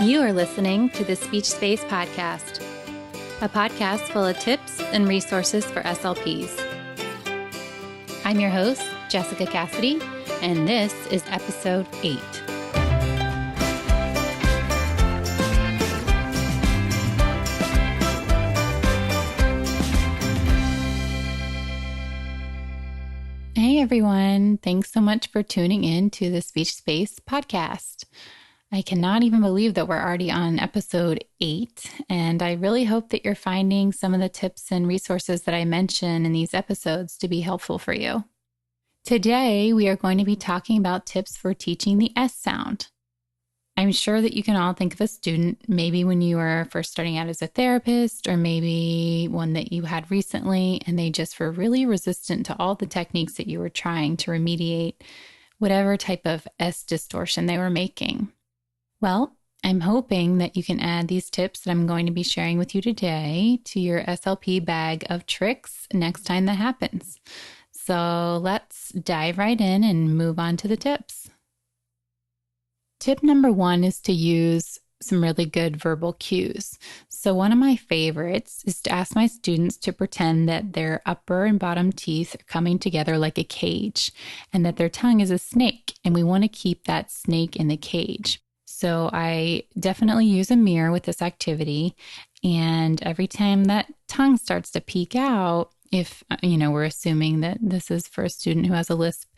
You are listening to the Speech Space Podcast, a podcast full of tips and resources for SLPs. I'm your host, Jessica Cassidy, and this is episode 8. Hey everyone, thanks so much for tuning in to the Speech Space Podcast. I cannot even believe that we're already on episode 8, and I really hope that you're finding some of the tips and resources that I mention in these episodes to be helpful for you. Today, we are going to be talking about tips for teaching the S sound. I'm sure that you can all think of a student, maybe when you were first starting out as a therapist, or maybe one that you had recently, and they just were really resistant to all the techniques that you were trying to remediate whatever type of S distortion they were making. Well, I'm hoping that you can add these tips that I'm going to be sharing with you today to your SLP bag of tricks next time that happens. So let's dive right in and move on to the tips. Tip number 1 is to use some really good verbal cues. So one of my favorites is to ask my students to pretend that their upper and bottom teeth are coming together like a cage and that their tongue is a snake, and we want to keep that snake in the cage. So I definitely use a mirror with this activity, and every time that tongue starts to peek out, if, we're assuming that this is for a student who has a lisp,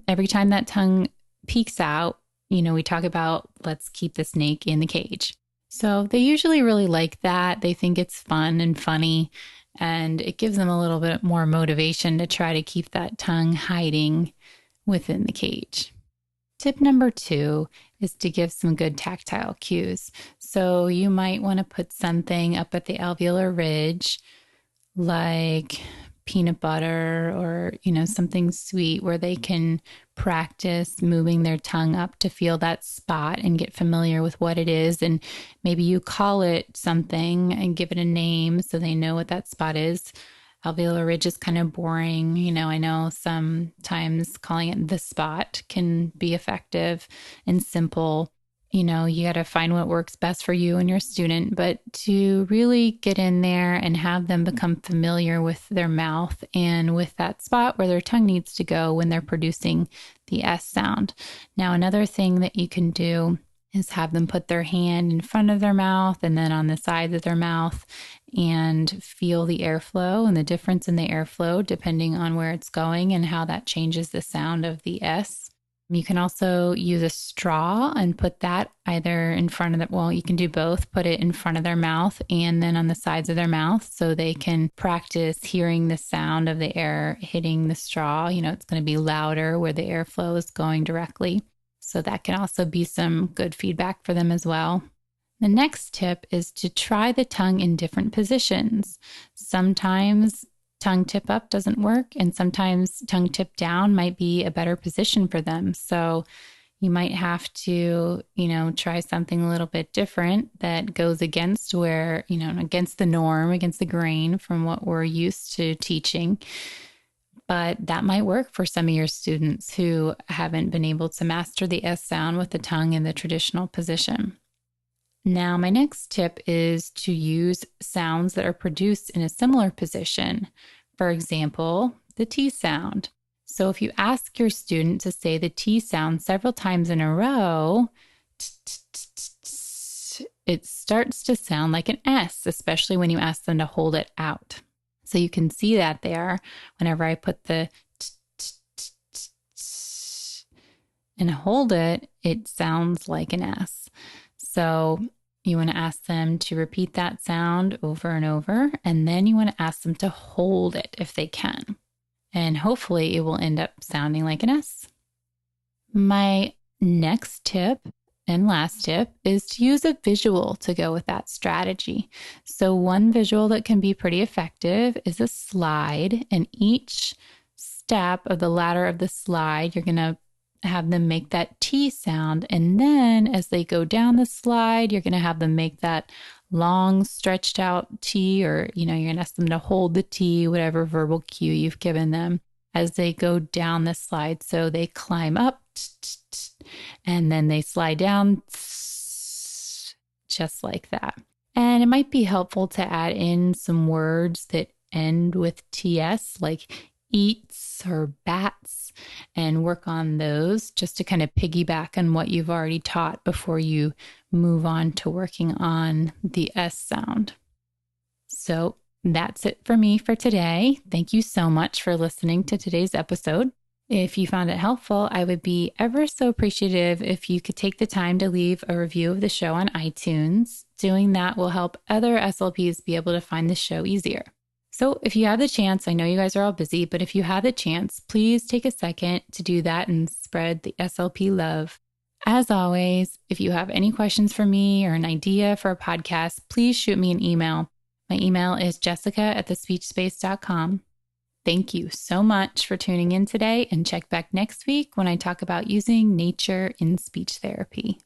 every time that tongue peeks out, we talk about let's keep the snake in the cage. So they usually really like that. They think it's fun and funny, and it gives them a little bit more motivation to try to keep that tongue hiding within the cage. Tip number 2 is to give some good tactile cues. So you might want to put something up at the alveolar ridge, like peanut butter or, something sweet where they can practice moving their tongue up to feel that spot and get familiar with what it is. And maybe you call it something and give it a name so they know what that spot is. Alveolar ridge is kind of boring. I know sometimes calling it the spot can be effective and simple. You got to find what works best for you and your student, but to really get in there and have them become familiar with their mouth and with that spot where their tongue needs to go when they're producing the S sound. Now, another thing that you can do is have them put their hand in front of their mouth and then on the sides of their mouth and feel the airflow and the difference in the airflow depending on where it's going and how that changes the sound of the S. You can also use a straw and put that either in front of you can do both. Put it in front of their mouth and then on the sides of their mouth so they can practice hearing the sound of the air hitting the straw. It's going to be louder where the airflow is going directly. So that can also be some good feedback for them as well. The next tip is to try the tongue in different positions. Sometimes tongue tip up doesn't work, and sometimes tongue tip down might be a better position for them. So you might have to, try something a little bit different that goes against against the norm, against the grain from what we're used to teaching. But that might work for some of your students who haven't been able to master the S sound with the tongue in the traditional position. Now, my next tip is to use sounds that are produced in a similar position. For example, the T sound. So if you ask your student to say the T sound several times in a row, it starts to sound like an S, especially when you ask them to hold it out. So you can see that there whenever I put the and hold it, it sounds like an S. So you want to ask them to repeat that sound over and over, and then you want to ask them to hold it if they can. And hopefully it will end up sounding like an S. My next tip and last tip is to use a visual to go with that strategy. So one visual that can be pretty effective is a slide, and each step of the ladder of the slide, you're going to have them make that T sound. And then as they go down the slide, you're going to have them make that long stretched out T, or, you're going to ask them to hold the T, whatever verbal cue you've given them as they go down the slide. So they climb up and then they slide down just like that. And it might be helpful to add in some words that end with TS, like eats or bats, and work on those just to kind of piggyback on what you've already taught before you move on to working on the S sound. So that's it for me for today. Thank you so much for listening to today's episode. If you found it helpful, I would be ever so appreciative if you could take the time to leave a review of the show on iTunes. Doing that will help other SLPs be able to find the show easier. So if you have the chance, I know you guys are all busy, but if you have the chance, please take a second to do that and spread the SLP love. As always, if you have any questions for me or an idea for a podcast, please shoot me an email. My email is jessica@thespeechspace.com. Thank you so much for tuning in today, and check back next week when I talk about using nature in speech therapy.